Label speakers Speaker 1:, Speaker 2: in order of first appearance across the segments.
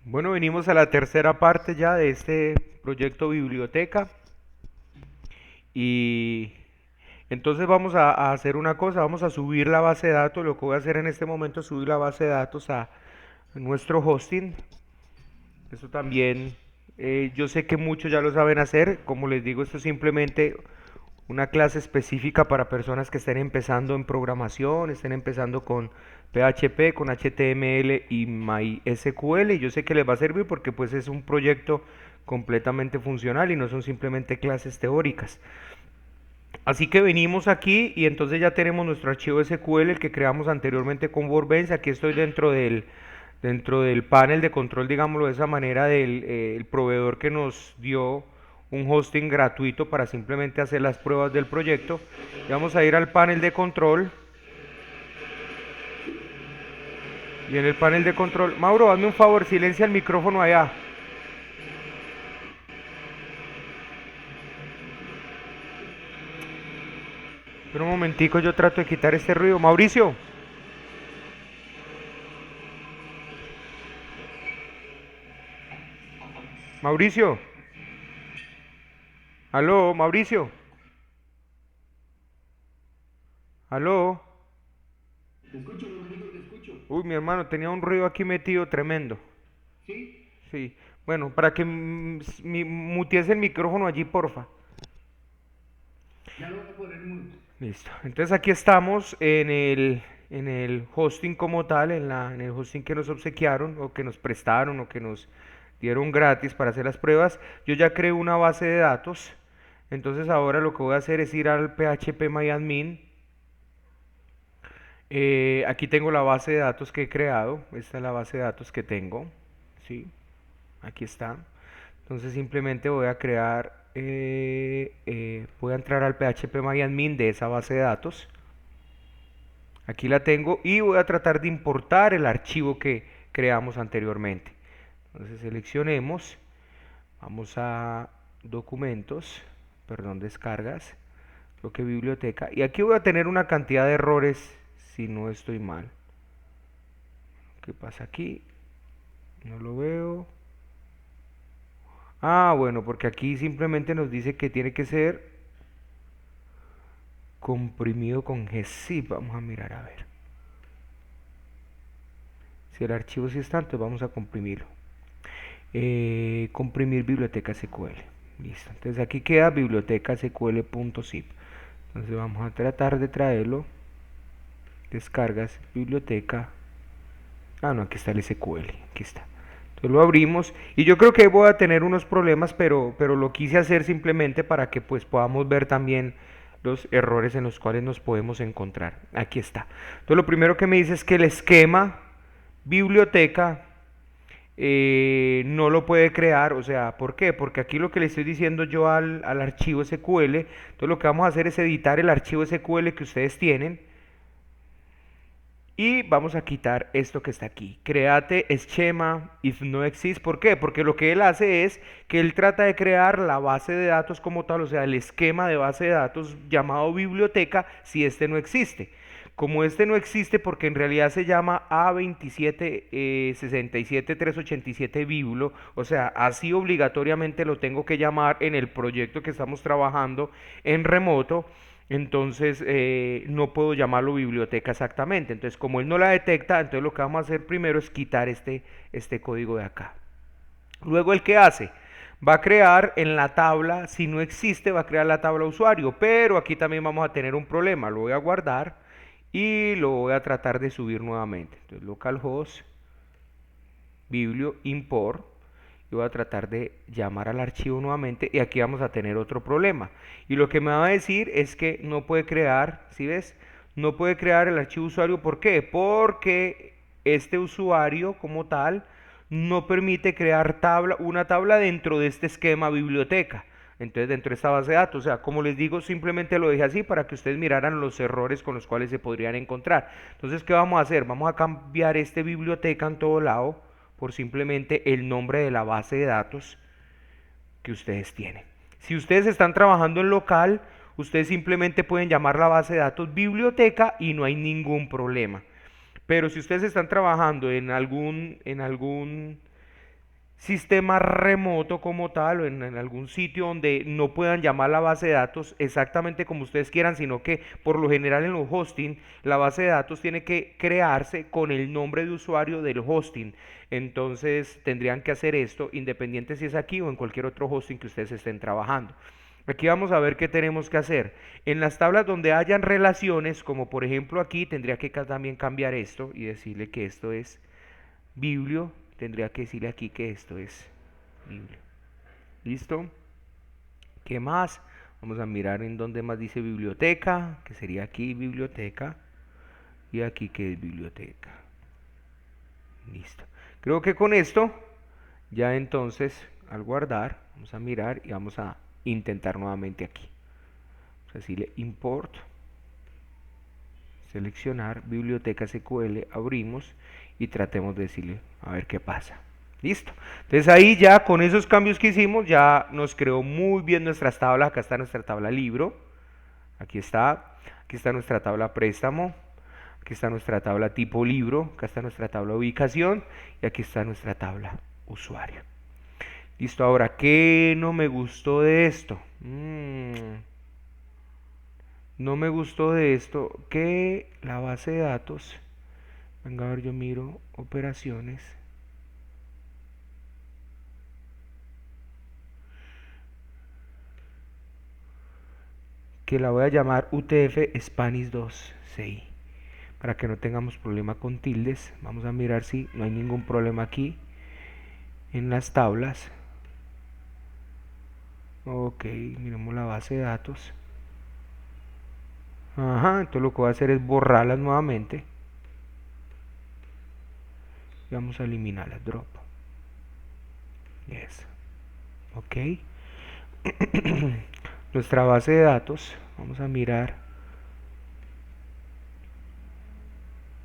Speaker 1: Bueno, venimos a la tercera parte ya de este proyecto biblioteca y entonces vamos a hacer una cosa, vamos a subir la base de datos. Lo que voy a hacer en este momento es subir la base de datos a nuestro hosting. Eso también, yo sé que muchos ya lo saben hacer. Como les digo, esto es simplemente una clase específica para personas que estén empezando en programación, estén empezando con PHP, con HTML y MySQL. Y yo sé que les va a servir porque pues es un proyecto completamente funcional y no son simplemente clases teóricas. Así que venimos aquí y entonces ya tenemos nuestro archivo SQL, el que creamos anteriormente con Workbench. Aquí estoy dentro del panel de control, digámoslo de esa manera, del el proveedor que nos dio un hosting gratuito para simplemente hacer las pruebas del proyecto. Y vamos a ir al panel de control. Y en el panel de control, Mauro, hazme un favor, silencia el micrófono allá. Pero un momentico, yo trato de quitar este ruido. Mauricio, Mauricio, aló, Mauricio, aló.
Speaker 2: Te escucho, Domenico, te escucho.
Speaker 1: Uy, mi hermano, tenía un ruido aquí metido tremendo.
Speaker 2: ¿Sí?
Speaker 1: Sí. Bueno, para que mutees el micrófono allí, porfa.
Speaker 2: Ya lo voy a poner en mute.
Speaker 1: Listo. Entonces aquí estamos en el hosting como tal, en el hosting que nos obsequiaron o que nos prestaron o que nos dieron gratis para hacer las pruebas. Yo ya creé una base de datos. Entonces ahora lo que voy a hacer es ir al phpMyAdmin. Aquí tengo la base de datos que he creado. Esta es la base de datos que tengo. ¿Sí? Aquí está. Entonces simplemente voy a crear, voy a entrar al phpMyAdmin de esa base de datos. Aquí la tengo y voy a tratar de importar el archivo que creamos anteriormente. Entonces seleccionemos, vamos a documentos, perdón, descargas, lo que biblioteca. Y aquí voy a tener una cantidad de errores si no estoy mal. ¿Qué pasa aquí? No lo veo. Ah, bueno, porque aquí simplemente nos dice que tiene que ser comprimido con gzip. Vamos a mirar a ver. Si el archivo sí está, entonces vamos a comprimirlo. Comprimir biblioteca SQL. Listo. Entonces aquí queda biblioteca SQL.zip. Entonces vamos a tratar de traerlo. Descargas, biblioteca. Ah, no, aquí está el SQL. Aquí está. Entonces lo abrimos y yo creo que voy a tener unos problemas, pero lo quise hacer simplemente para que pues podamos ver también los errores en los cuales nos podemos encontrar. Aquí está. Entonces lo primero que me dice es que el esquema biblioteca no lo puede crear. O sea, ¿por qué? Porque aquí lo que le estoy diciendo yo al archivo SQL, entonces lo que vamos a hacer es editar el archivo SQL que ustedes tienen y vamos a quitar esto que está aquí. Create schema if no exist. ¿Por qué? Porque lo que él hace es que él trata de crear la base de datos como tal, o sea, el esquema de base de datos llamado biblioteca si este no existe. Como este no existe porque en realidad se llama A2767387 Biblo, o sea, así obligatoriamente lo tengo que llamar en el proyecto que estamos trabajando en remoto. Entonces no puedo llamarlo biblioteca exactamente. Entonces como él no la detecta, entonces lo que vamos a hacer primero es quitar este código de acá. Luego el que hace va a crear en la tabla, si no existe, va a crear la tabla usuario. Pero aquí también vamos a tener un problema. Lo voy a guardar y lo voy a tratar de subir nuevamente. Entonces localhost, biblio, import. Y voy a tratar de llamar al archivo nuevamente y aquí vamos a tener otro problema. Y lo que me va a decir es que no puede crear, ¿sí ves? No puede crear el archivo usuario. ¿Por qué? Porque este usuario como tal no permite crear una tabla dentro de este esquema biblioteca. Entonces dentro de esta base de datos, o sea, como les digo, simplemente lo dejé así para que ustedes miraran los errores con los cuales se podrían encontrar. Entonces, ¿qué vamos a hacer? Vamos a cambiar este biblioteca en todo lado por simplemente el nombre de la base de datos que ustedes tienen. Si ustedes están trabajando en local, ustedes simplemente pueden llamar la base de datos biblioteca y no hay ningún problema. Pero si ustedes están trabajando en algún sistema remoto como tal o en algún sitio donde no puedan llamar la base de datos exactamente como ustedes quieran, sino que por lo general en los hosting la base de datos tiene que crearse con el nombre de usuario del hosting. Entonces tendrían que hacer esto independiente si es aquí o en cualquier otro hosting que ustedes estén trabajando. Aquí vamos a ver qué tenemos que hacer. En las tablas donde hayan relaciones, como por ejemplo aquí, tendría que también cambiar esto y decirle que esto es biblio. Tendría que decirle aquí que esto es biblio. ¿Listo? ¿Qué más? Vamos a mirar en donde más dice biblioteca, que sería aquí biblioteca, y aquí que es biblioteca. Listo. Creo que con esto, ya entonces, al guardar, vamos a mirar y vamos a intentar nuevamente aquí. Vamos a decirle import, seleccionar biblioteca SQL, abrimos y tratemos de decirle a ver qué pasa. Listo. Entonces ahí ya con esos cambios que hicimos ya nos creó muy bien nuestras tablas. Acá está nuestra tabla libro. Aquí está nuestra tabla préstamo. Aquí está nuestra tabla tipo libro. Acá está nuestra tabla ubicación. Y aquí está nuestra tabla usuario. Listo. Ahora, ¿qué no me gustó de esto? No me gustó de esto que la base de datos. Venga a ver, yo miro operaciones. Que la voy a llamar UTF Spanish 2 CI para que no tengamos problema con tildes. Vamos a mirar si no hay ningún problema aquí en las tablas. Ok, miremos la base de datos. Ajá, entonces lo que voy a hacer es borrarlas nuevamente y vamos a eliminarlas. Drop. Yes. Ok. Nuestra base de datos, vamos a mirar,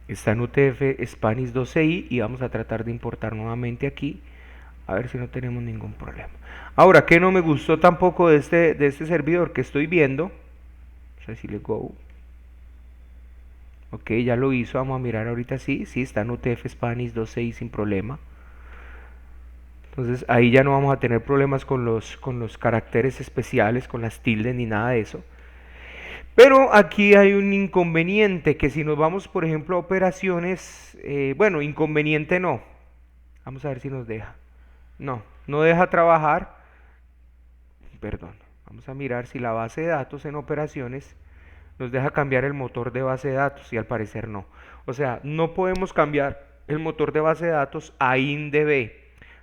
Speaker 1: está en UTF Spanish 2CI y vamos a tratar de importar nuevamente aquí a ver si no tenemos ningún problema. Ahora, ¿qué no me gustó tampoco de este servidor que estoy viendo? Vamos a decirle go. Ok, ya lo hizo, vamos a mirar ahorita sí, está en UTF Spanish 2CI sin problema. Entonces ahí ya no vamos a tener problemas con los caracteres especiales, con las tildes ni nada de eso. Pero aquí hay un inconveniente, que si nos vamos por ejemplo a operaciones, bueno, inconveniente no. Vamos a ver si nos deja. No deja trabajar. Perdón. Vamos a mirar si la base de datos en operaciones nos deja cambiar el motor de base de datos y al parecer no. O sea, no podemos cambiar el motor de base de datos a INDB.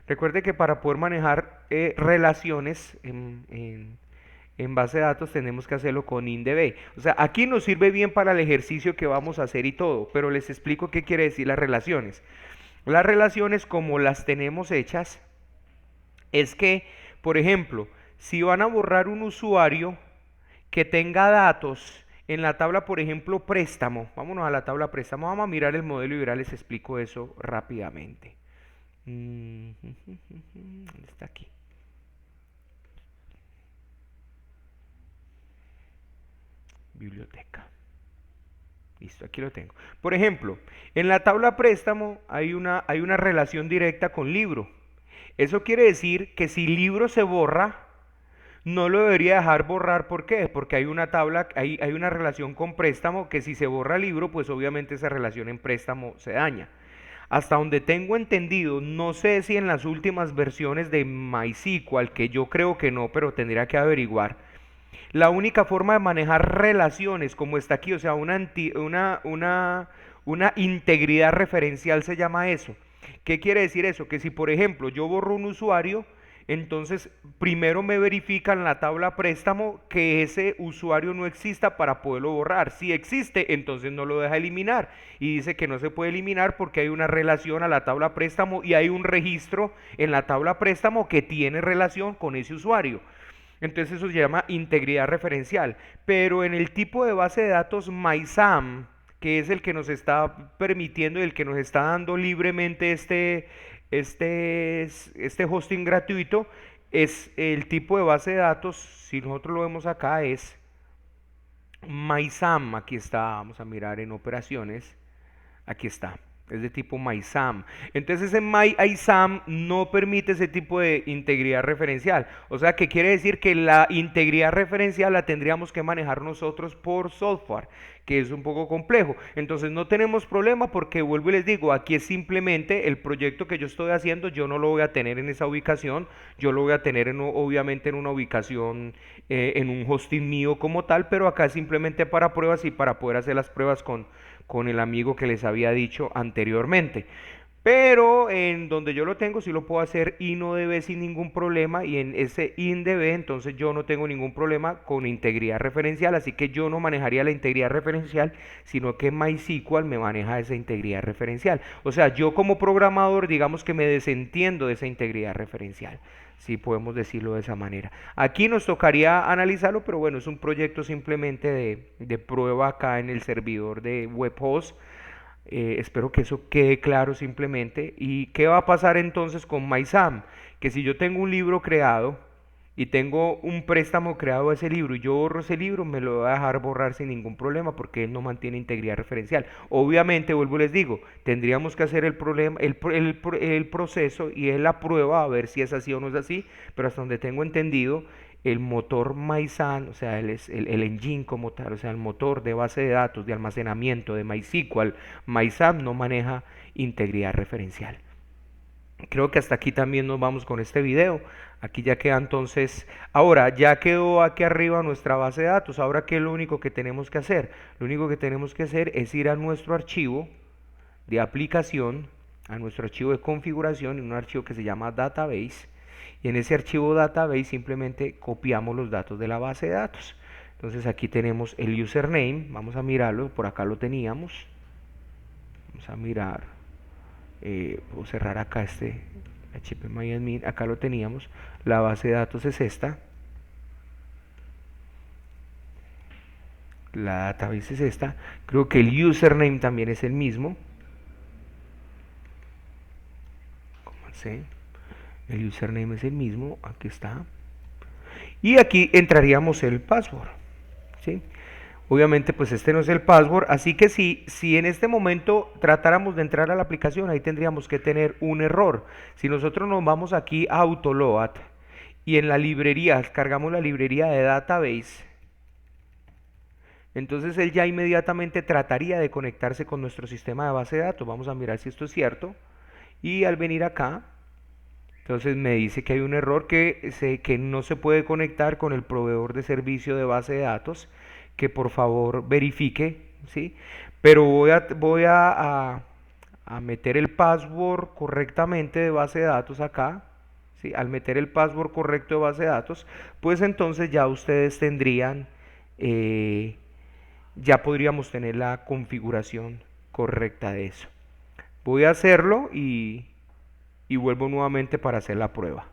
Speaker 1: Recuerde que para poder manejar relaciones en base de datos tenemos que hacerlo con INDB. O sea, aquí nos sirve bien para el ejercicio que vamos a hacer y todo, pero les explico qué quiere decir las relaciones. Las relaciones como las tenemos hechas es que, por ejemplo, si van a borrar un usuario que tenga datos en la tabla, por ejemplo, préstamo, vámonos a la tabla préstamo, vamos a mirar el modelo y verá, les explico eso rápidamente. ¿Dónde está aquí? Biblioteca. Listo, aquí lo tengo. Por ejemplo, en la tabla préstamo hay una relación directa con libro. Eso quiere decir que si libro se borra, no lo debería dejar borrar. ¿Por qué? Porque hay una tabla, hay una relación con préstamo que si se borra libro, pues obviamente esa relación en préstamo se daña. Hasta donde tengo entendido, no sé si en las últimas versiones de MySQL, que yo creo que no, pero tendría que averiguar. La única forma de manejar relaciones como está aquí, o sea, una integridad referencial se llama eso. ¿Qué quiere decir eso? Que si por ejemplo yo borro un usuario, entonces primero me verifican en la tabla préstamo que ese usuario no exista para poderlo borrar. Si existe, entonces no lo deja eliminar. Y dice que no se puede eliminar porque hay una relación a la tabla préstamo y hay un registro en la tabla préstamo que tiene relación con ese usuario. Entonces eso se llama integridad referencial. Pero en el tipo de base de datos MySam, que es el que nos está permitiendo y el que nos está dando libremente este hosting gratuito, es el tipo de base de datos, si nosotros lo vemos acá, es MySam. Aquí está, vamos a mirar en operaciones. Aquí está. es de tipo MySAM. Entonces ese MyISAM no permite ese tipo de integridad referencial. O sea, que quiere decir que la integridad referencial la tendríamos que manejar nosotros por software, que es un poco complejo. Entonces no tenemos problema porque vuelvo y les digo, aquí es simplemente el proyecto que yo estoy haciendo, yo no lo voy a tener en esa ubicación, yo lo voy a tener obviamente en una ubicación, en un hosting mío como tal, pero acá es simplemente para pruebas y para poder hacer las pruebas con el amigo que les había dicho anteriormente. Pero en donde yo lo tengo sí lo puedo hacer INODB sin ningún problema, y en ese INDB entonces yo no tengo ningún problema con integridad referencial, así que yo no manejaría la integridad referencial, sino que MySQL me maneja esa integridad referencial. O sea, yo como programador digamos que me desentiendo de esa integridad referencial, si podemos decirlo de esa manera. Aquí nos tocaría analizarlo, pero bueno, es un proyecto simplemente de prueba acá en el servidor de webhost. Espero que eso quede claro simplemente. ¿Y qué va a pasar entonces con MySam? Que si yo tengo un libro creado y tengo un préstamo creado a ese libro y yo borro ese libro, me lo va a dejar borrar sin ningún problema porque él no mantiene integridad referencial. Obviamente, vuelvo y les digo, tendríamos que hacer el, problema, el proceso y es la prueba a ver si es así o no es así, pero hasta donde tengo entendido, el motor MySAN, o sea, el engine como tal, o sea, el motor de base de datos, de almacenamiento, de MySQL, MySAM no maneja integridad referencial. Creo que hasta aquí también nos vamos con este video. Aquí ya queda entonces, ahora ya quedó aquí arriba nuestra base de datos. Ahora, ¿qué es lo único que tenemos que hacer? Lo único que tenemos que hacer es ir a nuestro archivo de aplicación, a nuestro archivo de configuración, en un archivo que se llama database, y en ese archivo database simplemente copiamos los datos de la base de datos. Entonces aquí tenemos el username, vamos a mirarlo, por acá lo teníamos, vamos a mirar, puedo cerrar acá este HPMyAdmin, acá lo teníamos, la base de datos es esta, la database es esta, creo que el username también es el mismo, ¿sí? El username es el mismo, aquí está. Y aquí entraríamos el password, ¿sí? Obviamente pues este no es el password, así que si en este momento tratáramos de entrar a la aplicación, ahí tendríamos que tener un error. Si nosotros nos vamos aquí a Autoload y en la librería, cargamos la librería de database, entonces él ya inmediatamente trataría de conectarse con nuestro sistema de base de datos. Vamos a mirar si esto es cierto. Y al venir acá, entonces me dice que hay un error que no se puede conectar con el proveedor de servicio de base de datos, que por favor verifique, ¿sí? Pero a meter el password correctamente de base de datos acá, ¿sí? Al meter el password correcto de base de datos, pues entonces ya ustedes tendrían, ya podríamos tener la configuración correcta de eso. Voy a hacerlo y vuelvo nuevamente para hacer la prueba.